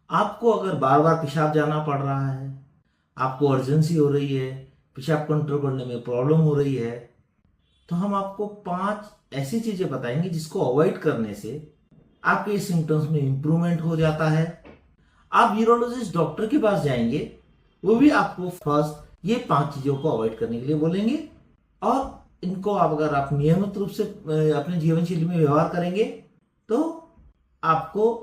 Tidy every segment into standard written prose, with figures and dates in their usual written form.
आपको अगर बार बार पेशाब जाना पड़ रहा है, आपको अर्जेंसी हो रही है, पेशाब कंट्रोल करने में प्रॉब्लम हो रही है, तो हम आपको 5 ऐसी चीजें बताएंगे जिसको अवॉइड करने से आपके सिम्टम्स में इंप्रूवमेंट हो जाता है। आप यूरोलॉजिस्ट डॉक्टर के पास जाएंगे, वो भी आपको फर्स्ट ये 5 चीजों को अवॉइड करने के लिए बोलेंगे, और इनको अगर आप नियमित रूप से अपने जीवन शैली में व्यवहार करेंगे तो आपको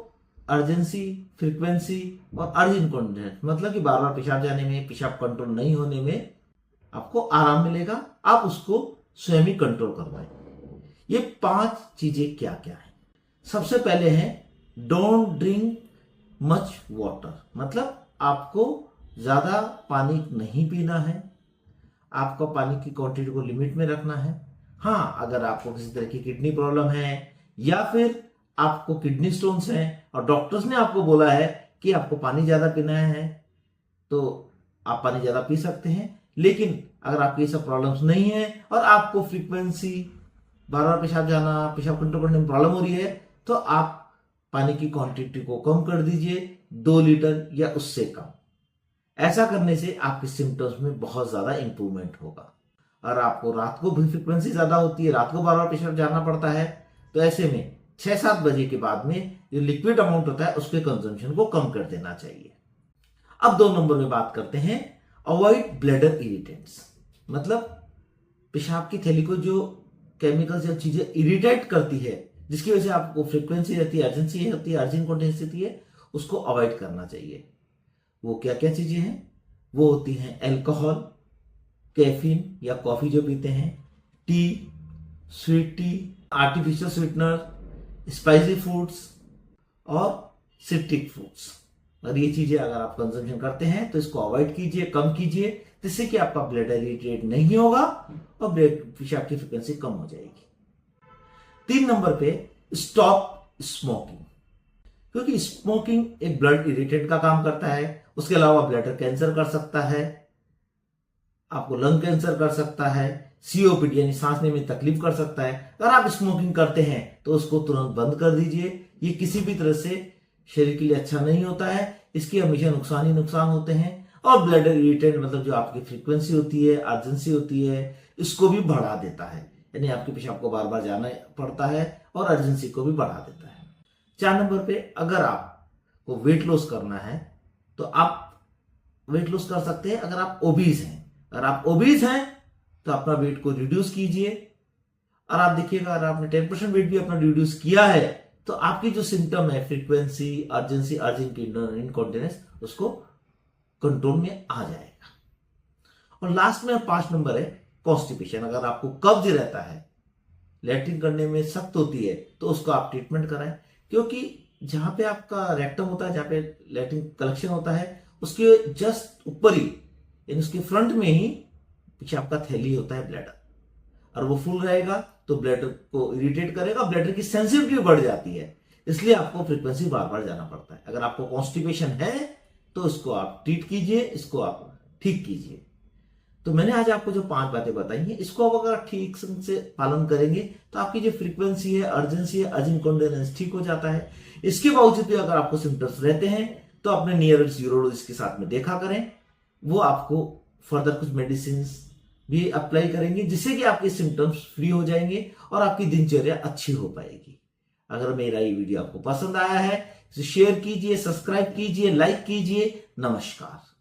अर्जेंसी, फ्रीक्वेंसी और अर्ज इनकॉन्टिनेंस, मतलब कि बार बार पेशाब जाने में, पेशाब कंट्रोल नहीं होने में आपको आराम मिलेगा। आप उसको स्वयं ही कंट्रोल करवाएं। ये 5 चीजें क्या क्या है? सबसे पहले है डोंट ड्रिंक मच वाटर, मतलब आपको ज्यादा पानी नहीं पीना है, आपको पानी की क्वांटिटी को लिमिट में रखना है। हाँ, अगर आपको किसी तरह की किडनी प्रॉब्लम है या फिर आपको किडनी स्टोन्स हैं और डॉक्टर्स ने आपको बोला है कि आपको पानी ज्यादा पीना है, तो आप पानी ज्यादा पी सकते हैं। लेकिन अगर आपकी ये सब प्रॉब्लम्स नहीं है और आपको फ्रीक्वेंसी, बार बार पेशाब जाना, पेशाब कंट्रोल करने में प्रॉब्लम हो रही है, तो आप पानी की क्वांटिटी को कम कर दीजिए, 2 लीटर या उससे कम। ऐसा करने से आपके सिम्टम्स में बहुत ज्यादा इंप्रूवमेंट होगा। और आपको रात को भी फ्रीक्वेंसी ज्यादा होती है, रात को बार बार पेशाब जाना पड़ता है, तो ऐसे में 6-7 बजे के बाद में जो लिक्विड अमाउंट होता है उसके कंजम्पशन को कम कर देना चाहिए। अब 2 नंबर में बात करते हैं अवॉइड ब्लैडर इरिटेंट्स, मतलब पेशाब की थैली को जो केमिकल्स या चीजें इरिटेट करती है, जिसकी वजह से आपको फ्रीक्वेंसी रहती है, अर्जेंसी होती है, अर्जेंट कॉन्टिनेंस होती है, उसको अवॉइड करना चाहिए। वो क्या क्या चीजें हैं? वो होती हैं अल्कोहल, कैफीन या कॉफी जो पीते हैं, T, sweet T, artificial sweetener, spicy foods और सिट्रिक फूड्स। अगर ये चीजें अगर आप कंजम्पशन करते हैं तो इसको अवॉइड कीजिए, कम कीजिए, जिससे कि आपका ब्लैडर इरिटेट नहीं होगा और पेशाब की फ्रीक्वेंसी कम हो जाएगी। 3 नंबर पे स्टॉप स्मोकिंग, क्योंकि स्मोकिंग एक ब्लड इरिटेट का काम करता है। उसके अलावा ब्लैडर कैंसर कर सकता है, आपको लंग कैंसर कर सकता है, सीओपीडी यानी सांस लेने में तकलीफ कर सकता है। अगर आप स्मोकिंग करते हैं तो उसको तुरंत बंद कर दीजिए। ये किसी भी तरह से शरीर के लिए अच्छा नहीं होता है, इसके हमेशा नुकसान ही नुकसान होते हैं। और ब्लैडर इरिटेंट मतलब जो आपकी फ्रीक्वेंसी होती है, अर्जेंसी होती है, इसको भी बढ़ा देता है, यानी आपके पेशाब को बार बार जाना पड़ता है और अर्जेंसी को भी बढ़ा देता है। 4 नंबर पे अगर आपको वेट लॉस करना है तो आप वेट लॉस कर सकते हैं अगर आप ओबीज हैं। अगर आप ओबीज हैं तो अपना वेट को रिड्यूस कीजिए, और आप देखिएगा अगर आपने 10% वेट भी अपना रिड्यूस किया है तो आपकी जो सिम्टम है फ्रीक्वेंसी, अर्जेंसी, अर्जेंट इनकॉन्टिनेंस, उसको कंट्रोल में आ जाएगा। और लास्ट में 5 नंबर है कॉन्स्टिपेशन। अगर आपको कब्ज रहता है, लैट्रिन करने में सख्त होती है, तो उसको आप ट्रीटमेंट कराएं, क्योंकि जहां पे आपका रेक्टम होता है, जहां पे लैट्रिन कलेक्शन होता है, उसके जस्ट ऊपर ही यानी उसके फ्रंट में ही पीछे आपका थैली होता है ब्लैडर, और वो फुल रहेगा तो ब्लैडर को इरिटेट करेगा, ब्लैडर की सेंसिटिविटी बढ़ जाती है, इसलिए आपको फ्रीक्वेंसी बार बार जाना पड़ता है। अगर आपको कॉन्स्टिपेशन है तो इसको आप ट्रीट कीजिए, इसको आप ठीक कीजिए। तो मैंने आज आपको जो 5 बातें बताई हैं, इसको आप अगर ठीक से पालन करेंगे तो आपकी जो फ्रीक्वेंसी है, अर्जेंसी है, अर्जेंट कॉन्टिनेंस ठीक हो जाता है। इसके बावजूद भी अगर आपको सिम्टम्स रहते हैं तो अपने नियरेस्ट यूरोलॉजिस्ट के साथ में देखा करें, वो आपको फर्दर कुछ मेडिसिन भी अप्लाई करेंगे, जिससे कि आपके सिम्टम्स फ्री हो जाएंगे और आपकी दिनचर्या अच्छी हो पाएगी। अगर मेरा ये वीडियो आपको पसंद आया है, इसे शेयर कीजिए, सब्सक्राइब कीजिए, लाइक कीजिए। नमस्कार।